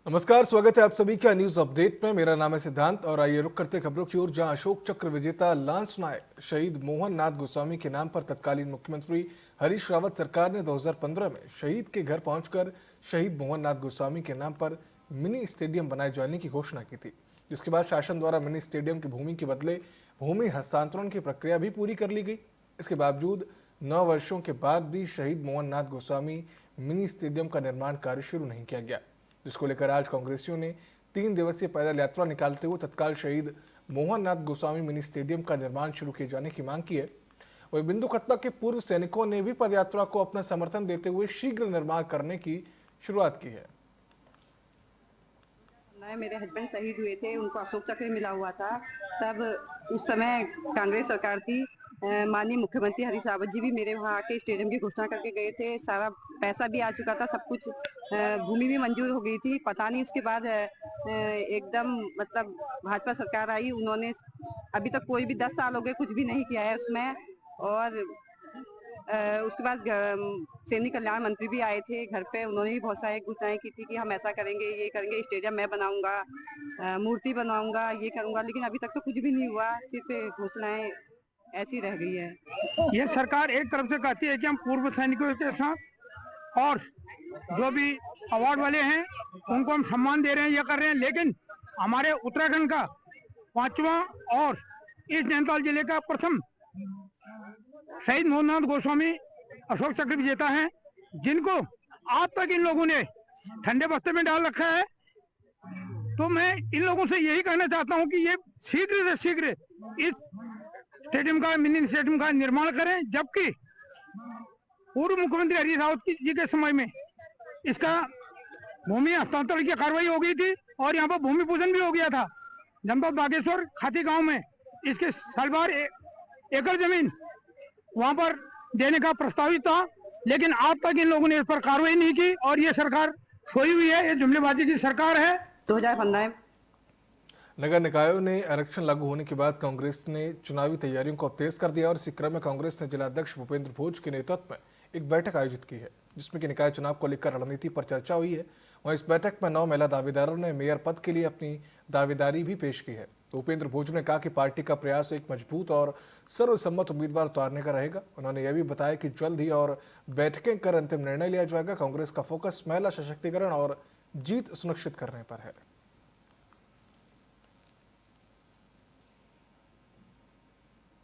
नमस्कार, स्वागत है आप सभी का न्यूज अपडेट में। मेरा नाम है सिद्धांत और आइए रुक करते खबरों की ओर, जहां अशोक चक्र विजेता लांस नायक शहीद मोहन नाथ गोस्वामी के नाम पर तत्कालीन मुख्यमंत्री हरीश रावत सरकार ने 2015 में शहीद के घर पहुंचकर शहीद मोहन नाथ गोस्वामी के नाम पर मिनी स्टेडियम बनाए जाने की घोषणा की थी, जिसके बाद शासन द्वारा मिनी स्टेडियम की भूमि के बदले भूमि हस्तांतरण की प्रक्रिया भी पूरी कर ली गई। इसके बावजूद 9 वर्षों के बाद भी शहीद मोहन नाथ गोस्वामी मिनी स्टेडियम का निर्माण कार्य शुरू नहीं किया गया, जिसको लेकर आज कांग्रेसियों ने 3 दिवसीय पैदल यात्रा निकालते हुए तत्काल शहीद मोहन नाथ गोस्वामी मिनी स्टेडियम का निर्माण शुरू किए जाने की मांग की है। वही बिंदु खत्ता के पूर्व सैनिकों ने भी पदयात्रा को अपना समर्थन देते हुए शीघ्र निर्माण करने की शुरुआत की है। मेरे हस्बैंड शहीद हुए थे, उनको अशोक चक्र मिला हुआ था। तब उस समय कांग्रेस सरकार थी, माननीय मुख्यमंत्री हरीश रावत जी भी मेरे वहाँ आके स्टेडियम की घोषणा करके गए थे। सारा पैसा भी आ चुका था, सब कुछ भूमि भी मंजूर हो गई थी। पता नहीं उसके बाद एकदम मतलब भाजपा सरकार आई, उन्होंने अभी तक कोई भी 10 साल हो गए कुछ भी नहीं किया है उसमें। और उसके बाद सैनिक कल्याण मंत्री भी आए थे घर पे, उन्होंने भी बहुत सारी घोषणाएं की थी कि हम ऐसा करेंगे, ये करेंगे, स्टेडियम मैं बनाऊंगा, मूर्ति बनाऊंगा, ये करूंगा, लेकिन अभी तक तो कुछ भी नहीं हुआ, सिर्फ घोषणाएं ऐसी रह गई है। ये सरकार एक तरफ से कहती है कि हम पूर्व सैनिकों के साथ और जो भी अवार्ड वाले हैं उनको हम सम्मान दे रहे हैं, ये कर रहे हैं, लेकिन हमारे उत्तराखंड का 5वां और ईस्ट नैनीताल जिले का प्रथम शहीद मोहन नाथ गोस्वामी अशोक चक्र विजेता हैं, जिनको आज तक इन लोगों ने ठंडे बस्ते में डाल रखा है। तो मैं इन लोगों से यही कहना चाहता हूं कि ये शीघ्र से शीघ्र इस स्टेडियम का, मिनी स्टेडियम का निर्माण करें, जबकि पूर्व मुख्यमंत्री हरीश रावत जी के समय में इसका भूमि हस्तांतरण की कार्रवाई हो गई थी और यहाँ पर भूमि पूजन भी हो गया था। जनपद बागेश्वर खाती गांव में इसके साल भर एकड़ जमीन वहां पर देने का प्रस्तावित था, लेकिन आज तक इन लोगों ने इस पर कार्रवाई नहीं की और ये सरकार सोई हुई है, ये जुमलेबाजी की सरकार है। 2015 नगर निकायों ने आरक्षण लागू होने के बाद कांग्रेस ने चुनावी तैयारियों को तेज कर दिया और इसी क्रम में कांग्रेस ने जिलाध्यक्ष भूपेंद्र भोज के नेतृत्व में एक बैठक आयोजित की है, जिसमें कि निकाय चुनाव को लेकर रणनीति पर चर्चा हुई है। वहीं इस बैठक में 9 महिला दावेदारों ने मेयर पद के लिए अपनी दावेदारी भी पेश की है। भूपेंद्र भोज ने कहा कि पार्टी का प्रयास एक मजबूत और सर्वसम्मत उम्मीदवार उतारने का रहेगा। उन्होंने यह भी बताया कि जल्द ही और बैठकें कर अंतिम निर्णय लिया जाएगा। कांग्रेस का फोकस महिला सशक्तिकरण और जीत सुनिश्चित करने पर है।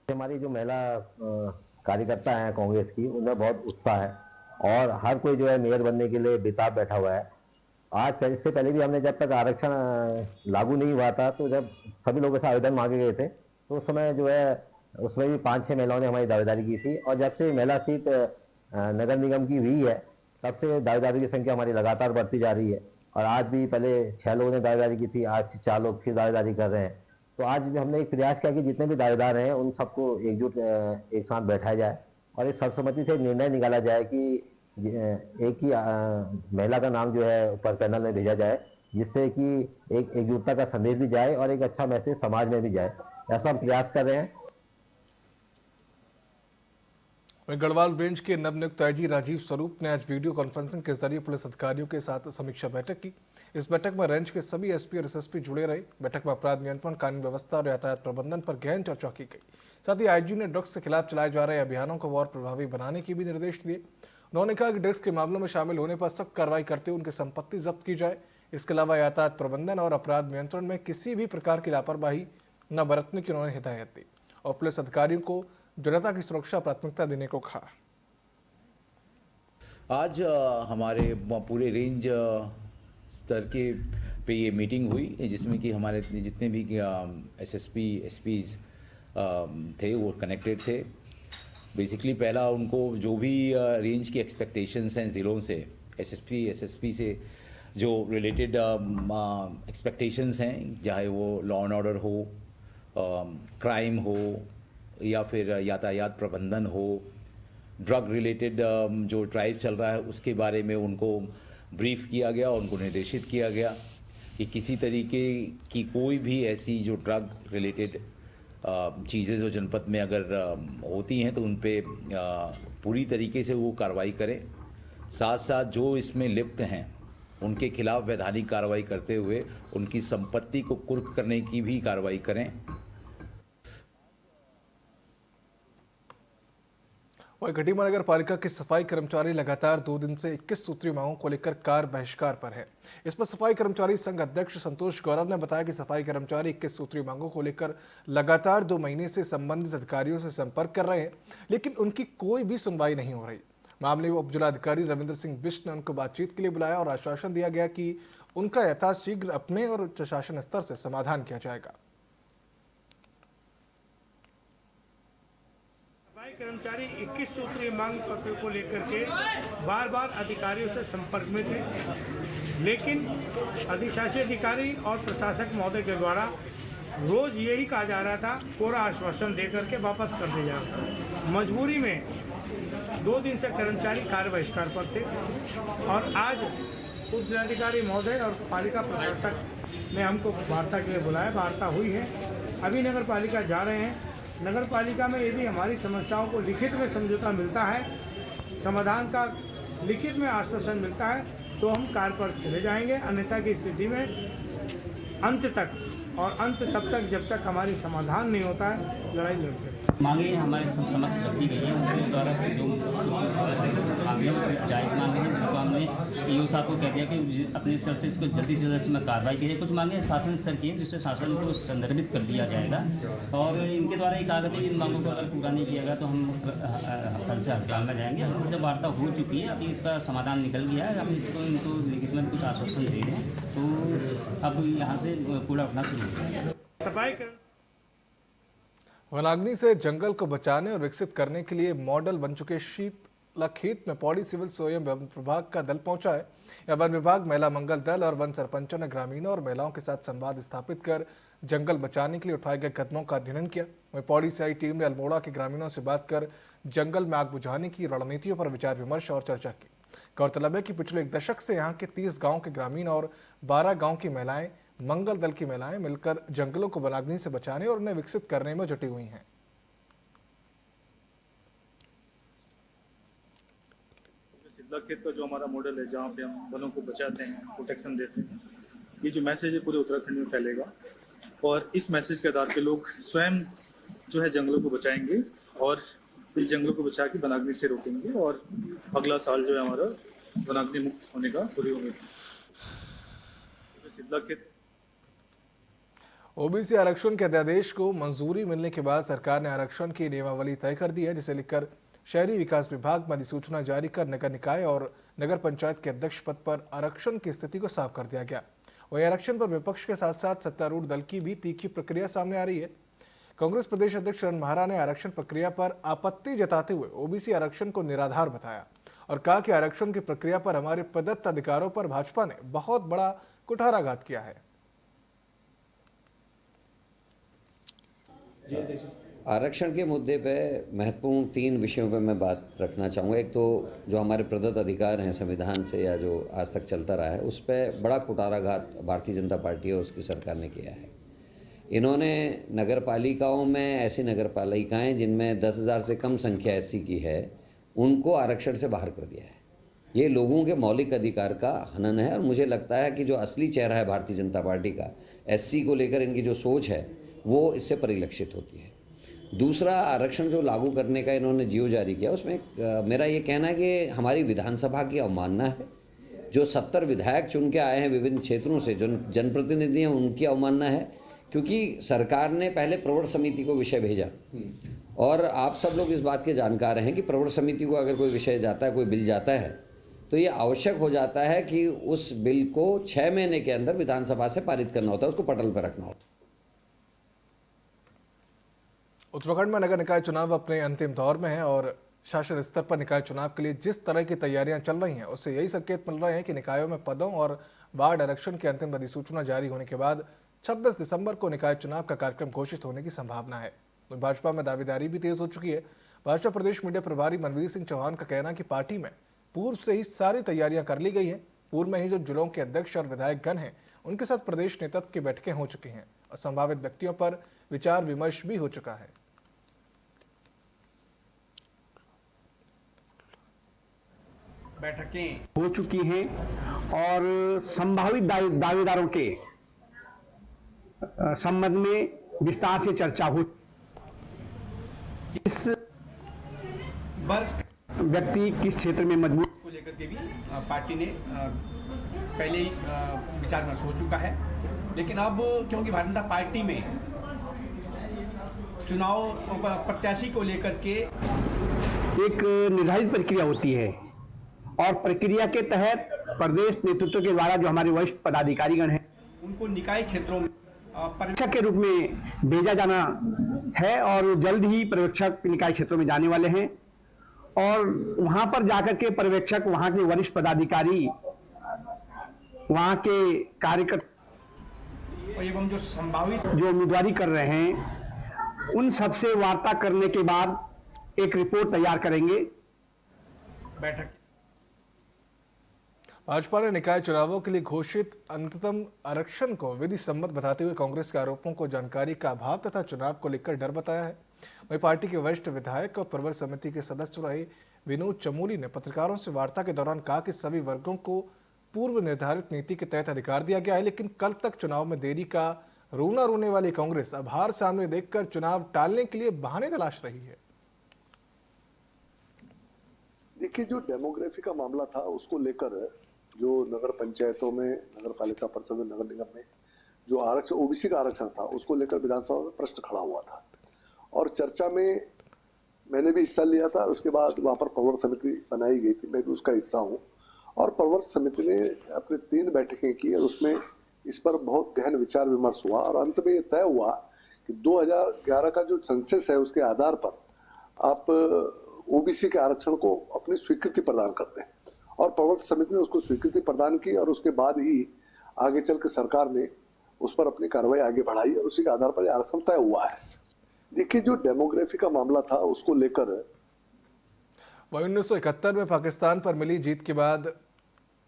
हमारी जो महिला कार्यकर्ता हैं कांग्रेस की, उनमें बहुत उत्साह है और हर कोई जो है मेयर बनने के लिए बेताब बैठा हुआ है। आज से पहले भी हमने, जब तक आरक्षण लागू नहीं हुआ था, तो जब सभी लोगों से आवेदन मांगे गए थे, तो उस समय जो है उसमें भी 5-6 महिलाओं ने हमारी दावेदारी की थी। और जब से महिला सीट नगर निगम की हुई है, तब से दावेदारी की संख्या हमारी लगातार बढ़ती जा रही है। और आज भी पहले 6 लोगों ने दावेदारी की थी, आज 4 लोग फिर दावेदारी कर रहे हैं। तो आज भी हमने एक प्रयास किया कि जितने भी दावेदार हैं उन सबको एकजुट एक साथ बैठाया जाए और इस सर्वसम्मति से निर्णय निकाला जाए कि एक ही महिला का नाम जो है ऊपर पैनल में भेजा जाए, जिससे कि एक एकजुटता का संदेश भी जाए और एक अच्छा मैसेज समाज में भी जाए। ऐसा हम प्रयास कर रहे हैं। वहीं गढ़वाल रेंज के नवनियुक्त आईजी राजीव स्वरूप ने आज वीडियो कॉन्फ्रेंसिंग के जरिए पुलिस अधिकारियों के साथ समीक्षा बैठक की। इस बैठक में रेंज के सभी एसपी और एसएसपी जुड़े रहे। बैठक में अपराध नियंत्रण, कानून व्यवस्था और यातायात प्रबंधन पर गहन चर्चा की गई। साथ ही आईजी ने ड्रग्स के खिलाफ चलाए जा रहे अभियानों को और प्रभावी बनाने के भी निर्देश दिए। उन्होंने कहा कि ड्रग्स के मामलों में शामिल होने पर सख्त कार्रवाई करते हुए उनकी संपत्ति जब्त की जाए। इसके अलावा यातायात प्रबंधन और अपराध नियंत्रण में किसी भी प्रकार की लापरवाही न बरतने की उन्होंने हिदायत दी और पुलिस अधिकारियों को जनता की सुरक्षा प्राथमिकता देने को कहा। आज हमारे पूरे रेंज स्तर के पे ये मीटिंग हुई, जिसमें कि हमारे जितने भी एसएसपी एसपीज थे वो कनेक्टेड थे। बेसिकली पहला उनको जो भी रेंज की एक्सपेक्टेशंस हैं ज़िलों से, एसएसपी से जो रिलेटेड एक्सपेक्टेशंस हैं, चाहे वो लॉ एंड ऑर्डर हो, क्राइम हो या फिर यातायात प्रबंधन हो, ड्रग रिलेटेड जो ड्राइव चल रहा है उसके बारे में उनको ब्रीफ किया गया, उनको निर्देशित किया गया कि किसी तरीके की कोई भी ऐसी जो ड्रग रिलेटेड चीज़ें जो जनपद में अगर होती हैं तो उन पे पूरी तरीके से वो कार्रवाई करें। साथ साथ जो इसमें लिप्त हैं उनके खिलाफ वैधानिक कार्रवाई करते हुए उनकी संपत्ति को कुर्क करने की भी कार्रवाई करें। वहीं खटीमा नगर पालिका के सफाई कर्मचारी लगातार 2 दिन से 21 सूत्रीय मांगों को लेकर कार बहिष्कार पर है। इस पर सफाई कर्मचारी संघ अध्यक्ष संतोष गौरव ने बताया कि सफाई कर्मचारी 21 सूत्रीय मांगों को लेकर लगातार 2 महीने से संबंधित अधिकारियों से संपर्क कर रहे हैं, लेकिन उनकी कोई भी सुनवाई नहीं हो रही। मामले में उपजिलाधिकारी रविंद्र सिंह बिष्ट ने उनको बातचीत के लिए बुलाया और आश्वासन दिया गया कि उनका यथाशीघ्र अपने और उच्च शासन स्तर से समाधान किया जाएगा। कर्मचारी 21 सूत्रीय मांग पत्र को लेकर के बार बार अधिकारियों से संपर्क में थे, लेकिन अधिशासी अधिकारी और प्रशासक महोदय के द्वारा रोज यही कहा जा रहा था, पूरा आश्वासन दे करके वापस कर दिया जाता। मजबूरी में 2 दिन से कर्मचारी कार्य बहिष्कार पर थे और आज उप जिलाधिकारी महोदय और पालिका प्रशासक ने हमको वार्ता के लिए बुलाया। वार्ता हुई है, अभी नगर पालिका जा रहे हैं। नगर पालिका में यदि हमारी समस्याओं को लिखित में समझौता मिलता है, समाधान का लिखित में आश्वासन मिलता है, तो हम कार्य पर चले जाएंगे। अन्यथा की स्थिति में अंत तक और अंत तब तक जब तक हमारी समाधान नहीं होता है, लड़ाई लड़ते हैं। मांगे हमारे समक्ष रखी गई है, उनके द्वारा जो मांगे जायज़ मांगे हैं, उनको हमने ईओ साहब को कह दिया कि अपने स्तर से इसको जल्दी से जल्द इसमें कार्रवाई की जाए। कुछ मांगे शासन स्तर की हैं, जिससे शासन को संदर्भित कर दिया जाएगा और इनके द्वारा एक आगत है, इन मांगों को अगर पूरा नहीं किया गया तो हम कल से हड़ताल में जाएंगे। जब वार्ता हो चुकी है, अभी इसका समाधान निकल गया है, हम इसको इनको लिखित में कुछ आश्वासन दे रहे हैं, तो अब यहाँ से कूड़ा उठना शुरू हो जाएगा। सफाई वनाग्नि से जंगल को बचाने और विकसित करने के लिए मॉडल बन चुके शीतला खेत में पौड़ी सिविल स्वयं वन विभाग का दल पहुंचा है। यह वन विभाग, महिला मंगल दल और वन सरपंचों ने ग्रामीणों और महिलाओं के साथ संवाद स्थापित कर जंगल बचाने के लिए उठाए गए कदमों का अध्ययन किया। वहीं पौड़ी से आई टीम ने अल्मोड़ा के ग्रामीणों से बात कर जंगल में आग बुझाने की रणनीतियों पर विचार विमर्श और चर्चा की। गौरतलब है कि पिछले 1 दशक से यहाँ के 30 गाँव के ग्रामीण और 12 गाँव की महिलाएं, मंगल दल की महिलाएं मिलकर जंगलों को वनाग्नि से बचाने और उन्हें विकसित करने में जुटी हुई हैं। सिद्धला खेत का जो हमारा मॉडल है, जहाँ पे हम वनों को बचाते हैं, प्रोटेक्शन देते हैं, ये जो मैसेज है पूरे उत्तराखंड में फैलेगा और इस मैसेज के आधार पे लोग स्वयं जो है जंगलों को बचाएंगे और इस जंगलों को बचा के वनाग्नि से रोकेंगे और अगला साल जो है हमारा वनाग्नि मुक्त होने का पूरी उम्मीद है। सिद्धला खेत ओबीसी आरक्षण के अध्यादेश को मंजूरी मिलने के बाद सरकार ने आरक्षण की नियमावली तय कर दी है, जिसे लेकर शहरी विकास विभाग में अधिसूचना जारी कर नगर निकाय और नगर पंचायत के अध्यक्ष पद पर आरक्षण की स्थिति को साफ कर दिया गया। वहीं आरक्षण पर विपक्ष के साथ साथ सत्तारूढ़ दल की भी तीखी प्रक्रिया सामने आ रही है। कांग्रेस प्रदेश अध्यक्ष शरण महारा ने आरक्षण प्रक्रिया पर आपत्ति जताते हुए ओबीसी आरक्षण को निराधार बताया और कहा कि आरक्षण की प्रक्रिया पर हमारे प्रदत्त अधिकारों पर भाजपा ने बहुत बड़ा कुठाराघात किया है। आरक्षण के मुद्दे पे महत्वपूर्ण 3 विषयों पे मैं बात रखना चाहूँगा। एक तो जो हमारे प्रदत्त अधिकार हैं संविधान से या जो आज तक चलता रहा है, उस पर बड़ा कुठाराघात भारतीय जनता पार्टी और उसकी सरकार ने किया है। इन्होंने नगर पालिकाओं में ऐसी नगर पालिकाएँ जिनमें 10,000 से कम संख्या एससी की है, उनको आरक्षण से बाहर कर दिया है। ये लोगों के मौलिक अधिकार का हनन है और मुझे लगता है कि जो असली चेहरा है भारतीय जनता पार्टी का, एससी को लेकर इनकी जो सोच है वो इससे परिलक्षित होती है। दूसरा, आरक्षण जो लागू करने का इन्होंने जियो जारी किया, उसमें मेरा ये कहना है कि हमारी विधानसभा की अवमानना है। जो 70 विधायक चुन के आए हैं विभिन्न क्षेत्रों से, जो जनप्रतिनिधि हैं, उनकी अवमानना है, क्योंकि सरकार ने पहले प्रवर समिति को विषय भेजा और आप सब लोग इस बात के जानकार हैं कि प्रवर समिति को अगर कोई विषय जाता है, कोई बिल जाता है, तो ये आवश्यक हो जाता है कि उस बिल को 6 महीने के अंदर विधानसभा से पारित करना होता है, उसको पटल पर रखना होता है। उत्तराखंड में नगर निकाय चुनाव अपने अंतिम दौर में है और शासन स्तर पर निकाय चुनाव के लिए जिस तरह की तैयारियां चल रही हैं, उससे यही संकेत मिल रहे हैं कि निकायों में पदों और वार्ड आरक्षण की अंतिम अधिसूचना जारी होने के बाद 26 दिसंबर को निकाय चुनाव का कार्यक्रम घोषित होने की संभावना है। तो भाजपा में दावेदारी भी तेज हो चुकी है। भाजपा प्रदेश मीडिया प्रभारी मनवीर सिंह चौहान का कहना है कि पार्टी में पूर्व से ही सारी तैयारियां कर ली गई हैं। पूर्व में ही जो जिलों के अध्यक्ष और विधायक गण हैं, उनके साथ प्रदेश नेतृत्व की बैठकें हो चुकी हैं और संभावित व्यक्तियों पर विचार विमर्श भी हो चुका है। बैठकें हो चुकी हैं और संभावित दावेदारों के संबंध में विस्तार से चर्चा हो। इस व्यक्ति किस क्षेत्र में मजबूत को लेकर के भी पार्टी ने पहले ही विचार विमर्श हो चुका है, लेकिन अब क्योंकि भारतीय जनता पार्टी में चुनाव प्रत्याशी को लेकर के एक निर्धारित प्रक्रिया होती है और प्रक्रिया के तहत प्रदेश नेतृत्व के द्वारा जो हमारे वरिष्ठ पदाधिकारीगण हैं उनको निकाय क्षेत्रों में पर्यवेक्षक के रूप में भेजा जाना है और जल्द ही पर्यवेक्षक निकाय क्षेत्रों में जाने वाले हैं और वहां पर जाकर के पर्यवेक्षक वहां के वरिष्ठ पदाधिकारी वहां के कार्यकर्ता एवं जो संभावित जो उम्मीदवारी कर रहे हैं उन सबसे वार्ता करने के बाद एक रिपोर्ट तैयार करेंगे। बैठक भाजपा ने निकाय चुनावों के लिए घोषित अंततम आरक्षण को विधि सम्मत बताते हुए कांग्रेस के आरोपों को जानकारी का अभाव तथा चुनाव को लेकर डर बताया है। वहीं पार्टी के वरिष्ठ विधायक और प्रवर समिति के सदस्य रहे विनोद चमोली ने पत्रकारों से वार्ता के दौरान कहा कि सभी वर्गों को पूर्व निर्धारित नीति के तहत अधिकार दिया गया है, लेकिन कल तक चुनाव में देरी का रोना रोने वाली कांग्रेस अब हार सामने देखकर चुनाव टालने के लिए बहाने तलाश रही है। देखिए, जो डेमोग्राफी का मामला था उसको लेकर जो नगर पंचायतों में, नगर पालिका परिषद में, नगर निगम में जो आरक्षण ओबीसी का आरक्षण था उसको लेकर विधानसभा में प्रश्न खड़ा हुआ था और चर्चा में मैंने भी हिस्सा लिया था। उसके बाद वहां पर प्रवर समिति बनाई गई थी, मैं भी उसका हिस्सा हूँ और प्रवर समिति ने अपने 3 बैठकें की और उसमें इस पर बहुत गहन विचार विमर्श हुआ और अंत में ये तय हुआ कि 2011 का जो सेंसस है उसके आधार पर आप ओबीसी के आरक्षण को अपनी स्वीकृति प्रदान करते हैं और प्रवर समिति ने उसको स्वीकृति प्रदान की और उसके बाद ही आगे चल के सरकार ने उस पर अपनी कार्रवाई आगे बढ़ाई और उसी के आधार पर आरक्षण तय हुआ है। देखिए, जो डेमोग्राफी का मामला था उसको लेकर 1971 में पाकिस्तान पर मिली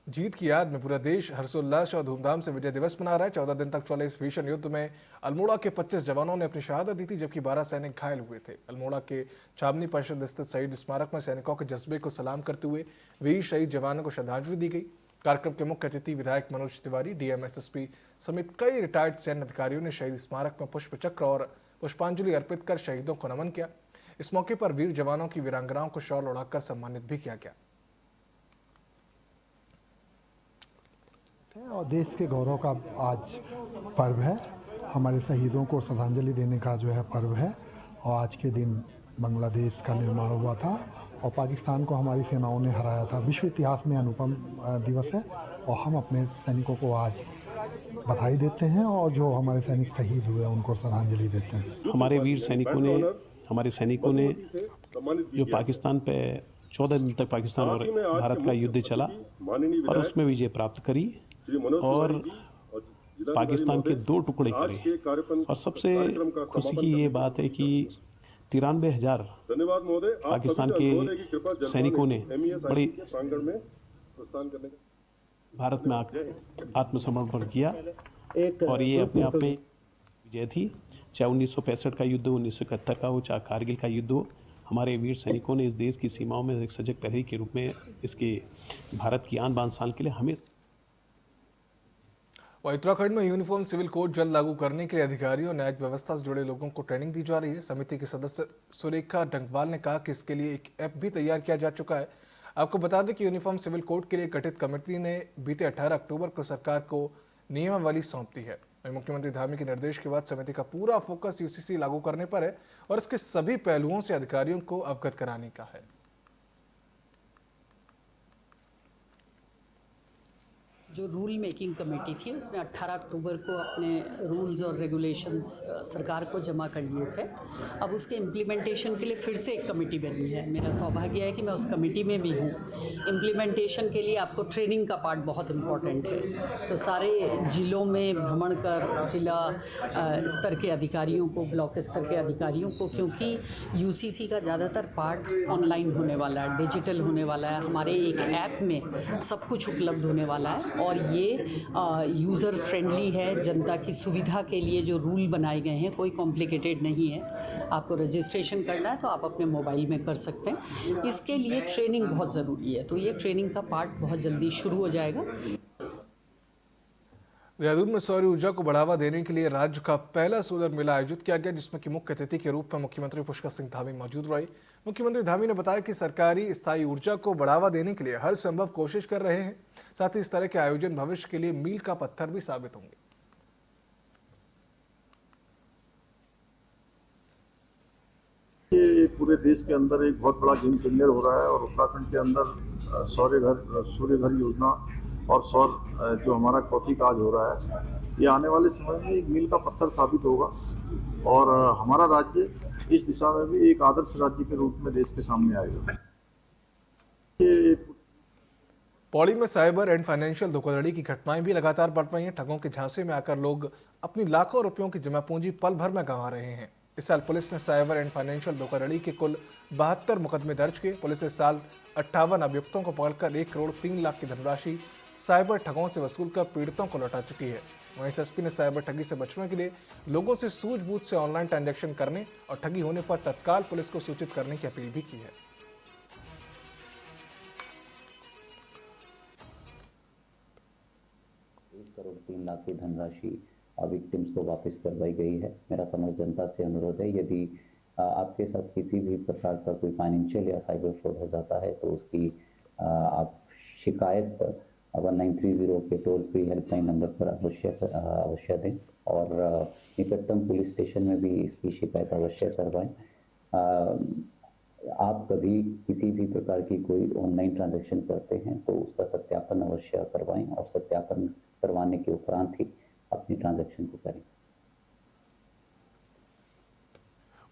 जीत की याद में पूरा देश हर्षोल्लास और धूमधाम से विजय दिवस मना रहा है। 14 दिन तक चले इस भीषण युद्ध में अल्मोड़ा के 25 जवानों ने अपनी शहादत दी थी, जबकि 12 सैनिक घायल हुए थे। अल्मोड़ा के छावनी परिषद स्थित शहीद स्मारक में सैनिकों के जज्बे को सलाम करते हुए वीर शहीद जवानों को श्रद्धांजलि दी गई। कार्यक्रम के मुख्य अतिथि विधायक मनोज तिवारी, डीएम, एसएसपी समेत कई रिटायर्ड सैन्य अधिकारियों ने शहीद स्मारक में पुष्प चक्र और पुष्पांजलि अर्पित कर शहीदों को नमन किया। इस मौके पर वीर जवानों की वीरांगनाओं को शॉल उड़ाकर सम्मानित भी किया गया। और देश के गौरव का आज पर्व है, हमारे शहीदों को श्रद्धांजलि देने का जो है पर्व है और आज के दिन बांग्लादेश का निर्माण हुआ था और पाकिस्तान को हमारी सेनाओं ने हराया था। विश्व इतिहास में अनुपम दिवस है और हम अपने सैनिकों को आज बधाई देते हैं और जो हमारे सैनिक शहीद हुए उनको श्रद्धांजलि देते हैं। हमारे वीर सैनिकों ने जो पाकिस्तान पे 14 दिन तक पाकिस्तान और भारत का युद्ध चला और उसमें विजय प्राप्त करी और पाकिस्तान के 2 टुकड़े करे और सबसे खुशी की ये बात है कि 93,000 पाकिस्तान के सैनिकों ने बड़ी भारत में आत्मसमर्पण किया और ये अपने आप में विजय थी। चाहे 1965 का युद्ध हो, 1971 का हो, चाहे कारगिल का युद्ध हो, हमारे वीर सैनिकों ने इस देश की सीमाओं में एक सजग प्रहरी के रूप में इसके भारत की आन बान शान के लिए हमें। उत्तराखंड में यूनिफॉर्म सिविल कोड जल्द लागू करने के लिए अधिकारियों और न्यायिक व्यवस्था से जुड़े लोगों को ट्रेनिंग दी जा रही है। समिति के सदस्य सुरेखा डंगवाल ने कहा कि इसके लिए एक ऐप भी तैयार किया जा चुका है। आपको बता दें कि यूनिफॉर्म सिविल कोड के लिए गठित कमेटी ने बीते 18 अक्टूबर को सरकार को नियमावली सौंप दी है। मुख्यमंत्री धामी के निर्देश के बाद समिति का पूरा फोकस यूसीसी लागू करने पर है और इसके सभी पहलुओं से अधिकारियों को अवगत कराने का है। जो रूल मेकिंग कमेटी थी उसने 18 अक्टूबर को अपने रूल्स और रेगुलेशंस सरकार को जमा कर लिए थे। अब उसके इम्प्लीमेंटेशन के लिए फिर से एक कमेटी बनी है। मेरा सौभाग्य है कि मैं उस कमेटी में भी हूँ। इम्प्लीमेंटेशन के लिए आपको ट्रेनिंग का पार्ट बहुत इम्पॉर्टेंट है, तो सारे जिलों में भ्रमण कर जिला स्तर के अधिकारियों को, ब्लॉक स्तर के अधिकारियों को, क्योंकि यूसीसी का ज़्यादातर पार्ट ऑनलाइन होने वाला है, डिजिटल होने वाला है, हमारे एक ऐप में सब कुछ उपलब्ध होने वाला है और ये यूज़र फ्रेंडली है। जनता की सुविधा के लिए जो रूल बनाए गए हैं कोई कॉम्प्लिकेटेड नहीं है। आपको रजिस्ट्रेशन करना है तो आप अपने मोबाइल में कर सकते हैं। इसके लिए ट्रेनिंग बहुत ज़रूरी है, तो ये ट्रेनिंग का पार्ट बहुत जल्दी शुरू हो जाएगा। देहरादून में सौर ऊर्जा को बढ़ावा देने के लिए राज्य का पहला सोलर मेला आयोजित किया गया, जिसमें कि मुख्य अतिथि के रूप में मुख्यमंत्री पुष्कर सिंह धामी मौजूद रहे। मुख्यमंत्री धामी ने बताया कि सरकारी स्थायी ऊर्जा को बढ़ावा देने के लिए हर संभव कोशिश कर रहे हैं। साथ ही इस तरह के आयोजन भविष्य के लिए मील का पत्थर भी साबित होंगे। ये पूरे देश के अंदर एक बहुत बड़ा गेम चेंजर हो रहा है और उत्तराखंड के अंदर सूर्य घर योजना और सौर जो हमारा कौथी काज हो रहा है, ये आने वाले समय में एक मील का पत्थर साबित होगा और हमारा राज्य इस दिशा में भी एक आदर्श राज्य के रूप में देश के सामने आएगा। पौड़ी में साइबर एंड फाइनेंशियल धोखाधड़ी की घटनाएं भी लगातार बढ़ रही हैं। ठगों के झांसे में आकर लोग अपनी लाखों रुपयों की जमा पूंजी पल भर में गंवा रहे हैं। इस साल पुलिस ने साइबर एंड फाइनेंशियल धोखाधड़ी के कुल 72 मुकदमे दर्ज किए। पुलिस इस साल 58 अभियुक्तों को पकड़कर 1 करोड़ 3 लाख की धनराशि साइबर ठगों से वसूलकर पीड़ितों को लौटा चुकी है। वहीं एसएसपी ने साइबर ठगी से बचने के लिए लोगों से सूझबूझ से ऑनलाइन ट्रांजैक्शन करने और ठगी होने पर तत्काल पुलिस को सूचित करने की अपील भी की है। 1 करोड़ 3 लाख की धनराशि विक्टिम्स को वापस करवाई गई है। मेरा समस्त जनता से अनुरोध है, यदि आपके साथ किसी भी प्रकार का कोई फाइनेंशियल या साइबर फ्रॉड हो जाता है तो उसकी आप शिकायत 1930 के टोल फ्री हेल्पलाइन नंबर पर अवश्य दें और निकटतम पुलिस स्टेशन में भी इसकी शिकायत अवश्य करवाएं। आप कभी किसी भी प्रकार की कोई ऑनलाइन ट्रांजैक्शन करते हैं तो उसका सत्यापन अवश्य करवाएं और सत्यापन करवाने के उपरांत ही अपनी ट्रांजैक्शन को करें।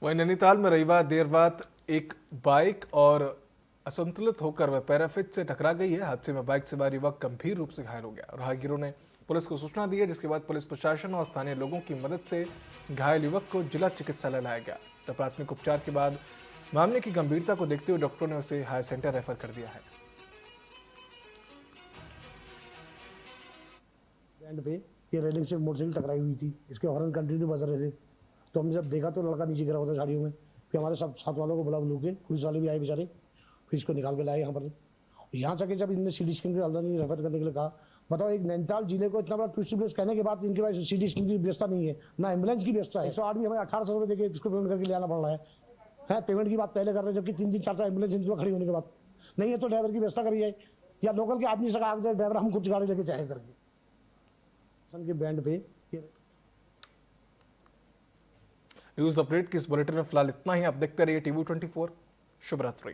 वहीं नैनीताल में रविवार देर रात एक बाइक और असंतुलित होकर वह पैराफिट से टकरा गई है। हादसे में बाइक सवार युवक गंभीर रूप से घायल हो गया। राहगीरों ने पुलिस को सूचना दी है, जिसके बाद पुलिस प्रशासन और स्थानीय लोगों की मदद से घायल युवक को जिला चिकित्सालय लाया गया। तो प्राथमिक उपचार के बाद मामले की गंभीरता को देखते हुए डॉक्टरों ने उसे हायर सेंटर रेफर कर दिया है। पे ये रेलिंग से मोटरसाइकिल टकराई हुई थी, इसके हॉर्न कंटिन्यू बज रहे थे, तो हमने जब देखा तो लड़का नीचे गिरा हुआ था गाड़ियों में। फिर हमारे साथ वालों को बुला के पुलिस वाले भी आए बेचारे, फिर इसको निकाल के लाए यहाँ पर। यहाँ तक जब इनने सीटी स्कैन के रेफर करने के लिए कहा, बताओ एक नैनीताल जिले को इतना बड़ा टूरिस्ट प्लेस कहने के बाद इनके पास सीटी स्कैन की व्यवस्था नहीं है, ना एम्बुलेंस की व्यवस्था है। 108 भी हमें 1800 रुपये देके इसको पेमेंट करके ले आना पड़ रहा है। पेमेंट की बात पहले कर रहे हैं, जबकि 3-3, 4-4 एम्बुलेंस इनकी खड़ी होने के बाद नहीं है तो ड्राइवर की व्यवस्था करी जाए या लोकल के आदमी से कहा ड्राइवर हम कुछ गाड़ी लेके जाए करके के बैंड पे। न्यूज अपडेट की इस बुलेटिन में फिलहाल इतना ही। आप देखते रहिए TV24। शुभ रात्रि।